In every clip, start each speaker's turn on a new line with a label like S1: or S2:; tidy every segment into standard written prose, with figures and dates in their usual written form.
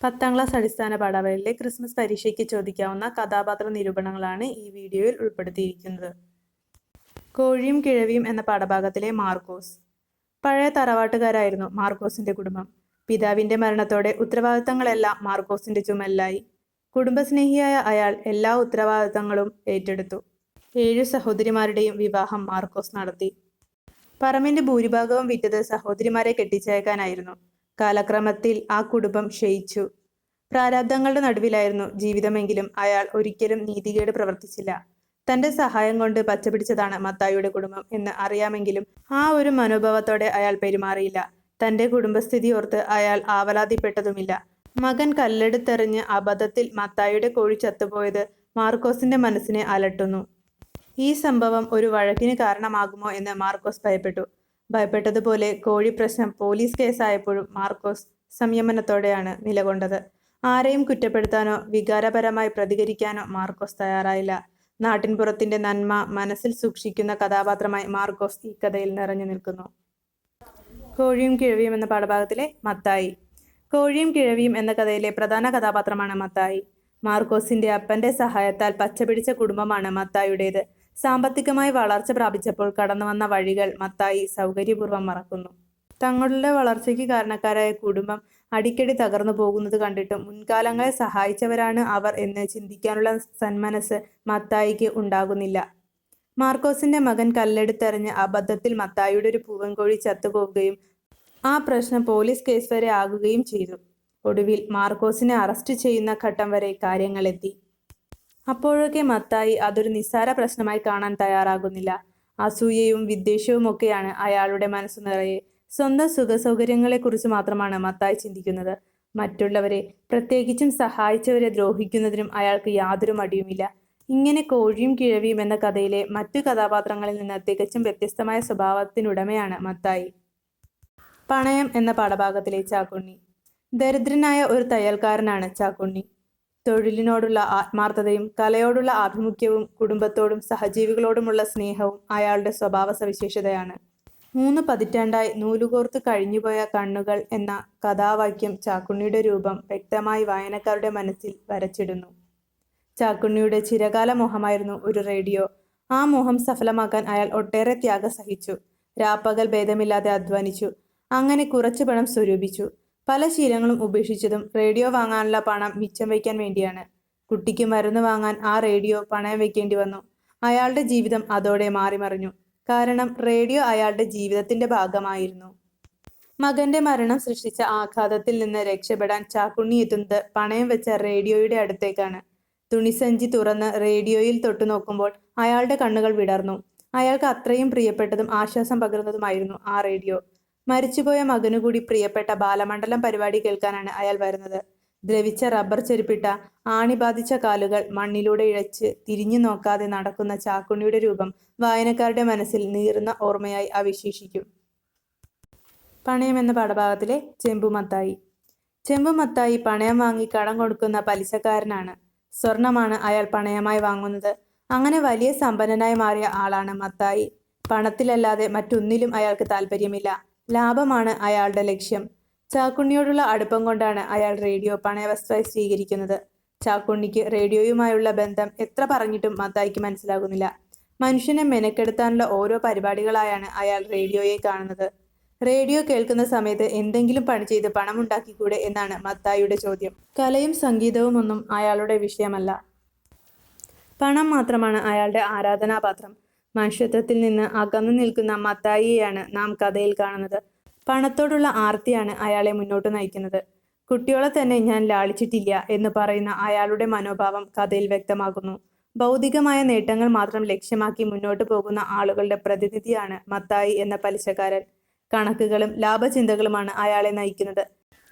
S1: 10ാം class അടിസ്ഥാന പാഠാവലിയിലെ Christmas പരീക്ഷയ്ക്ക് ചോദിക്കാവുന്ന കഥാപാത്ര നിരൂപണങ്ങളാണ് ഈ വീഡിയോയിൽ ഉൾപ്പെടുത്തിയിരിക്കുന്നത്. കോഴിയും കിഴവിയും എന്ന പാഠഭാഗത്തിലെ മാർക്കോസ്. പഴയ തറവാട്ടുകാരായിരുന്നു മാർക്കോസിന്റെ കുടുംബം. പിതാവിന്റെ മരണത്തോടെ ഉത്തരവാദിത്തങ്ങളെല്ലാം മാർക്കോസിന്റെ ചുമലിലായി. കുടുംബസ്നേഹിയായ അയാൾ എല്ലാ ഉത്തരവാദിത്തങ്ങളും ഏറ്റെടുത്തു. 7 സഹോദരിമാരുടെയും വിവാഹം മാർക്കോസ് നടത്തി. പറമ്പിന്റെ ഭൂരിഭാഗവും വിറ്റത് സഹോദരിമാരെ കെട്ടിച്ചയക്കാനായിരുന്നു. കാലക്രമത്തിൽ ആ കുടുംബം ക്ഷയിച്ചു. പ്രാരാബ്ധങ്ങളുടെ നടുവിലായിരുന്നു ജീവിതമെങ്കിലും അയാൾ ഒരിക്കലും നീതികേട് പ്രവർത്തിച്ചില്ല. തന്റെ സഹായം കൊണ്ട് പച്ചപിടിച്ചതാണ് മത്തായിയുടെ കുടുംബം എന്ന് അറിയാമെങ്കിലും ആ ഒരു മനോഭാവത്തോടെ അയാൾ പെരുമാറിയില്ല. തന്റെ കുടുംബസ്ഥിതി ഓർത്ത് അയാൾ ആവലാതിപ്പെട്ടതുമില്ല. മകൻ കല്ലെടുത്തെറിഞ്ഞ് അബദ്ധത്തിൽ മത്തായിയുടെ കോഴി ചത്തുപോയത് മാർക്കോസിന്റെ മനസ്സിനെ അലട്ടുന്നു. ഈ സംഭവം ഒരു വഴക്കിന് കാരണമാകുമോ എന്ന് മാർക്കോസ് ഭയപ്പെട്ടതുപോലെ കോഴി പ്രശ്നം പോലീസ് കേസായപ്പോഴും മാർക്കോസ് സംയമനത്തോടെയാണ് നിലകൊണ്ടത്. ആരെയും കുറ്റപ്പെടുത്താനോ വികാരപരമായി പ്രതികരിക്കാനോ മാർക്കോസ് തയ്യാറായില്ല. നാട്ടിൻപുറത്തിന്റെ നന്മ മനസ്സിൽ സൂക്ഷിക്കുന്ന കഥാപാത്രമായി മാർക്കോസ് ഈ കഥയിൽ നിറഞ്ഞു നിൽക്കുന്നു. കോഴിയും കിഴവിയും എന്ന പാഠഭാഗത്തിലെ മത്തായി. കോഴിയും കിഴവിയും എന്ന കഥയിലെ പ്രധാന കഥാപാത്രമാണ് മത്തായി. മാർക്കോസിന്റെ അപ്പന്റെ സഹായത്താൽ പച്ചപിടിച്ച കുടുംബമാണ് മത്തായിയുടേത്. സാമ്പത്തികമായി വളർച്ച പ്രാപിച്ചപ്പോൾ കടന്നുവന്ന വഴികൾ മത്തായി സൗകര്യപൂർവ്വം മറക്കുന്നു. തങ്ങളുടെ വളർച്ചയ്ക്ക് കാരണക്കാരായ കുടുംബം അടിക്കടി തകർന്നു പോകുന്നത് കണ്ടിട്ടും മുൻകാലങ്ങളെ സഹായിച്ചവരാണ് അവർ എന്ന് ചിന്തിക്കാനുള്ള സന്മനസ് മത്തായിക്ക് ഉണ്ടാകുന്നില്ല. മാർക്കോസിന്റെ മകൻ കല്ലെടുത്തെറിഞ്ഞ് അബദ്ധത്തിൽ മത്തായിയുടെ ഒരു പൂവൻകോഴി ചത്തുപോവുകയും ആ പ്രശ്നം പോലീസ് കേസ് വരെ ആകുകയും ചെയ്തു. ഒടുവിൽ മാർക്കോസിനെ അറസ്റ്റ് ചെയ്യുന്ന ഘട്ടം വരെ കാര്യങ്ങളെത്തി. അപ്പോഴൊക്കെ മത്തായി അതൊരു നിസ്സാര പ്രശ്നമായി കാണാൻ തയ്യാറാകുന്നില്ല. അസൂയയും വിദ്വേഷവും ഒക്കെയാണ് അയാളുടെ മനസ്സു നിറയെ. സ്വന്തം സുഖസൗകര്യങ്ങളെക്കുറിച്ച് മാത്രമാണ് മത്തായി ചിന്തിക്കുന്നത്. മറ്റുള്ളവരെ, പ്രത്യേകിച്ചും സഹായിച്ചവരെ ദ്രോഹിക്കുന്നതിനും അയാൾക്ക് യാതൊരു മടിയുമില്ല. ഇങ്ങനെ കോഴിയും കിഴവിയും എന്ന കഥയിലെ മറ്റു കഥാപാത്രങ്ങളിൽ നിന്ന് തികച്ചും വ്യത്യസ്തമായ സ്വഭാവത്തിനുടമയാണ് മത്തായി. പണയം എന്ന പാഠഭാഗത്തിലെ ചാക്കുണ്ണി. ദരിദ്രനായ ഒരു തയ്യൽക്കാരനാണ് ചാക്കുണ്ണി. തൊഴിലിനോടുള്ള ആത്മാർത്ഥതയും കലയോടുള്ള ആഭിമുഖ്യവും കുടുംബത്തോടും സഹജീവികളോടുമുള്ള സ്നേഹവും അയാളുടെ സ്വഭാവ സവിശേഷതയാണ്. 3 പതിറ്റാണ്ടായി നൂലുകോർത്ത് കഴിഞ്ഞുപോയ കണ്ണുകൾ എന്ന കഥാവാക്യം ചാക്കുണ്ണിയുടെ രൂപം വ്യക്തമായി വായനക്കാരുടെ മനസ്സിൽ വരച്ചിടുന്നു. ചാക്കുണ്ണിയുടെ ചിരകാല മോഹമായിരുന്നു ഒരു റേഡിയോ. ആ മോഹം സഫലമാക്കാൻ അയാൾ ഒട്ടേറെ ത്യാഗം സഹിച്ചു. രാപ്പകൽ ഭേദമില്ലാതെ അധ്വാനിച്ചു. അങ്ങനെ കുറച്ചു പണം സ്വരൂപിച്ചു. പല ശീലങ്ങളും ഉപേക്ഷിച്ചതും റേഡിയോ വാങ്ങാനുള്ള പണം മിച്ചം വയ്ക്കാൻ വേണ്ടിയാണ്. കുട്ടിക്ക് മരുന്ന് വാങ്ങാൻ ആ റേഡിയോ പണയം വെക്കേണ്ടി വന്നു. അയാളുടെ ജീവിതം അതോടെ മാറിമറിഞ്ഞു. കാരണം റേഡിയോ അയാളുടെ ജീവിതത്തിന്റെ ഭാഗമായിരുന്നു. മകന്റെ മരണം സൃഷ്ടിച്ച ആഘാതത്തിൽ നിന്ന് രക്ഷപ്പെടാൻ ചാക്കുണ്ണി എത്തുന്നത് പണയം വെച്ച റേഡിയോയുടെ അടുത്തേക്കാണ്. തുണിസഞ്ചി തുറന്ന് റേഡിയോയിൽ തൊട്ടു നോക്കുമ്പോൾ അയാളുടെ കണ്ണുകൾ വിടർന്നു. അയാൾക്ക് അത്രയും പ്രിയപ്പെട്ടതും ആശ്വാസം പകരുന്നതുമായിരുന്നു ആ റേഡിയോ. മരിച്ചുപോയ മകനുകൂടി പ്രിയപ്പെട്ട ബാലമണ്ഡലം പരിപാടി കേൾക്കാനാണ് അയാൾ വരുന്നത്. ദ്രവിച്ച റബ്ബർ ചെരുപ്പിട്ട ആണി ബാധിച്ച കാലുകൾ മണ്ണിലൂടെ ഇഴച്ച് തിരിഞ്ഞു നോക്കാതെ നടക്കുന്ന ചാക്കുണ്ണിയുടെ രൂപം വായനക്കാരുടെ മനസ്സിൽ നീറുന്ന ഓർമ്മയായി അവശേഷിക്കും. പണയം എന്ന പാഠഭാഗത്തിലെ ചെമ്പുമത്തായി. ചെമ്പുമത്തായി പണയം വാങ്ങി കടം കൊടുക്കുന്ന പലിശക്കാരനാണ്. സ്വർണമാണ് അയാൾ പണയമായി വാങ്ങുന്നത്. അങ്ങനെ വലിയ സമ്പന്നനായി മാറിയ ആളാണ് മത്തായി. പണത്തിലല്ലാതെ മറ്റൊന്നിലും അയാൾക്ക് താല്പര്യമില്ല. ലാഭമാണ് അയാളുടെ ലക്ഷ്യം. ചാക്കുണ്ണിയോടുള്ള അടുപ്പം കൊണ്ടാണ് അയാൾ റേഡിയോ പണയവസ്തുവായി സ്വീകരിക്കുന്നത്. ചാക്കുണ്ണിക്ക് റേഡിയോയുമായുള്ള ബന്ധം എത്ര പറഞ്ഞിട്ടും മത്തായിക്ക് മനസ്സിലാകുന്നില്ല. മനുഷ്യനെ മെനക്കെടുത്താനുള്ള ഓരോ പരിപാടികളായാണ് അയാൾ റേഡിയോയെ കാണുന്നത്. റേഡിയോ കേൾക്കുന്ന സമയത്ത് എന്തെങ്കിലും പണി ചെയ്ത് പണമുണ്ടാക്കിക്കൂടെ എന്നാണ് മത്തായിയുടെ ചോദ്യം. കലയും സംഗീതവും ഒന്നും അയാളുടെ വിഷയമല്ല. പണം മാത്രമാണ് അയാളുടെ ആരാധനാപാത്രം. മനുഷ്യത്വത്തിൽ നിന്ന് അകന്നു നിൽക്കുന്ന മത്തായിയെയാണ് നാം കഥയിൽ കാണുന്നത്. പണത്തോടുള്ള ആർത്തിയാണ് അയാളെ മുന്നോട്ട് നയിക്കുന്നത്. കുട്ടിയോളെ തന്നെ ഞാൻ ലാളിച്ചിട്ടില്ല എന്ന് പറയുന്ന അയാളുടെ മനോഭാവം കഥയിൽ വ്യക്തമാകുന്നു. ഭൗതികമായ നേട്ടങ്ങൾ മാത്രം ലക്ഷ്യമാക്കി മുന്നോട്ട് പോകുന്ന ആളുകളുടെ പ്രതിനിധിയാണ് മത്തായി എന്ന പലിശക്കാരൻ. കണക്കുകളും ലാഭചിന്തകളുമാണ് അയാളെ നയിക്കുന്നത്.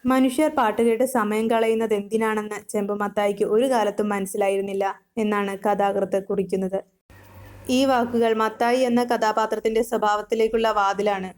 S1: മനുഷ്യർ പാട്ടുകേട്ട് സമയം കളയുന്നത് എന്തിനാണെന്ന് ചെമ്പുമത്തായിക്ക് ഒരു കാലത്തും മനസ്സിലായിരുന്നില്ല എന്നാണ് കഥാകൃത്ത് കുറിക്കുന്നത്. ഈ വാക്കുകൾ മത്തായി എന്ന കഥാപാത്രത്തിന്റെ സ്വഭാവത്തിലേക്കുള്ള വാതിലാണ്.